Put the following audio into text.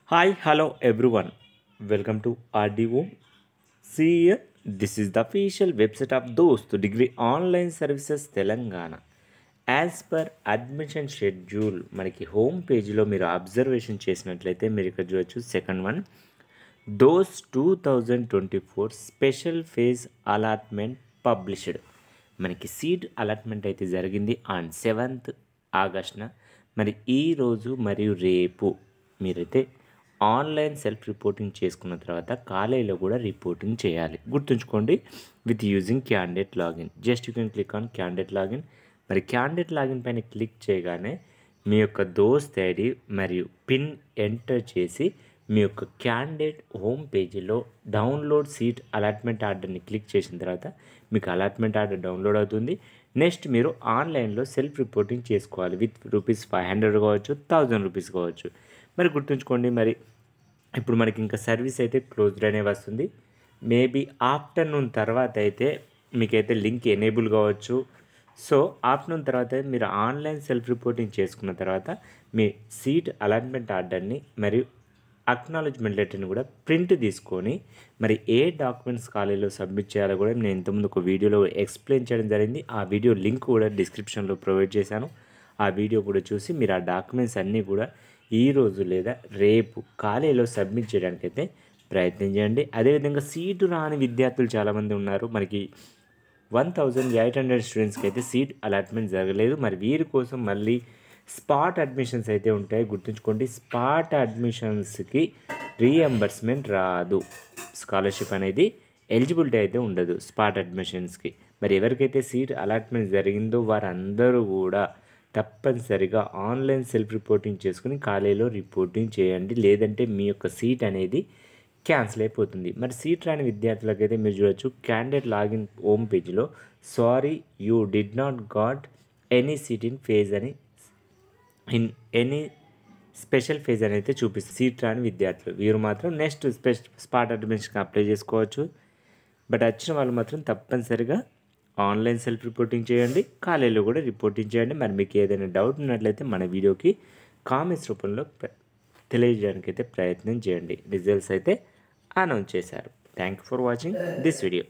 Hi, hello everyone. Welcome to RDO. See here, this is the official website of Dost Degree Online Services Telangana. As per admission schedule మనకి home పేజీలో మీరు observation చేసినట్లయితే మీరు ఇక్కడ చూడవచ్చు second one those 2024 special phase allotment published. మనకి seat allotment అయితే జరిగింది ఆన్ 7th ఆగస్ట్న. మరి ఈరోజు మరియు రేపు మీరైతే ఆన్లైన్ సెల్ఫ్ రిపోర్టింగ్ చేసుకున్న తర్వాత కాలేజీలో కూడా రిపోర్టింగ్ చేయాలి. గుర్తుంచుకోండి, with using candidate login. Just you can click on candidate login. మరి క్యాండిడేట్ లాగిన్ పైన క్లిక్ చేయగానే మీ యొక్క దోస్త్ ఐడి మరియు పిన్ ఎంటర్ చేసి మీ యొక్క క్యాండిడేట్ హోమ్ పేజీలో డౌన్లోడ్ సీట్ అలాట్మెంట్ ఆర్డర్ని క్లిక్ చేసిన తర్వాత మీకు అలాట్మెంట్ ఆర్డర్ డౌన్లోడ్ అవుతుంది. నెక్స్ట్ మీరు ఆన్లైన్లో సెల్ఫ్ రిపోర్టింగ్ చేసుకోవాలి. విత్ ₹500 కావచ్చు, ₹1000 కావచ్చు. మరి గుర్తుంచుకోండి, మరి ఇప్పుడు మనకి ఇంకా సర్వీస్ అయితే క్లోజ్డ్ అనే వస్తుంది. మేబీ ఆఫ్టర్నూన్ తర్వాత అయితే మీకైతే లింక్ ఎనేబుల్ కావచ్చు. సో ఆఫ్టర్నూన్ తర్వాత మీరు ఆన్లైన్ సెల్ఫ్ రిపోర్టింగ్ చేసుకున్న తర్వాత మీ సీట్ అలాట్మెంట్ ఆర్డర్ని మరియు అక్నాలజ్మెంట్ లెటర్ని కూడా ప్రింట్ తీసుకొని మరి ఏ డాక్యుమెంట్స్ కాలేజీలో సబ్మిట్ చేయాలో కూడా నేను ఇంతకుముందు ఒక వీడియోలో ఎక్స్ప్లెయిన్ చేయడం జరిగింది. ఆ వీడియో లింక్ కూడా డిస్క్రిప్షన్లో ప్రొవైడ్ చేశాను. ఆ వీడియో కూడా చూసి మీరు ఆ డాక్యుమెంట్స్ అన్నీ కూడా ఈరోజు లేదా రేపు కాలేజీలో సబ్మిట్ చేయడానికైతే ప్రయత్నం చేయండి. అదేవిధంగా సీటు రాని విద్యార్థులు చాలామంది ఉన్నారు. మనకి 1800 స్టూడెంట్స్కి అయితే సీట్ అలాట్మెంట్ జరగలేదు. మరి వీరి కోసం మళ్ళీ స్పాట్ అడ్మిషన్స్ అయితే ఉంటాయి. గుర్తుంచుకోండి, స్పాట్ అడ్మిషన్స్కి రీఎంబర్స్మెంట్ రాదు. స్కాలర్షిప్ అనేది ఎలిజిబిలిటీ అయితే ఉండదు స్పాట్ అడ్మిషన్స్కి. మరి ఎవరికైతే సీట్ అలాట్మెంట్ జరిగిందో వారందరూ కూడా తప్పనిసరిగా ఆన్లైన్ సెల్ఫ్ రిపోర్టింగ్ చేసుకుని కాలేజీలో రిపోర్టింగ్ చేయండి. లేదంటే మీ యొక్క సీట్ అనేది క్యాన్సిల్ అయిపోతుంది. మరి సీట్ రాని విద్యార్థులకైతే మీరు చూడవచ్చు క్యాండిడేట్ లాగిన్ హోమ్ పేజీలో sorry you did not got any seat in phase అని ఎనీ స్పెషల్ ఫేజ్ అని అయితే చూపిస్తుంది. సీట్ రాని విద్యార్థులు వీరు మాత్రం నెక్స్ట్ స్పాట్ అడ్మిషన్కి అప్లై చేసుకోవచ్చు. బట్ వచ్చిన వాళ్ళు మాత్రం తప్పనిసరిగా ఆన్లైన్ సెల్ఫ్ రిపోర్టింగ్ చేయండి, కాలేజీలో కూడా రిపోర్టింగ్ చేయండి. మరి మీకు ఏదైనా డౌట్ ఉన్నట్లయితే మన వీడియోకి కామెంట్స్ రూపంలో తెలియజేయడానికి అయితే ప్రయత్నం చేయండి. రిజల్ట్స్ అయితే అనౌన్స్ చేశారు. Thank you for watching this video.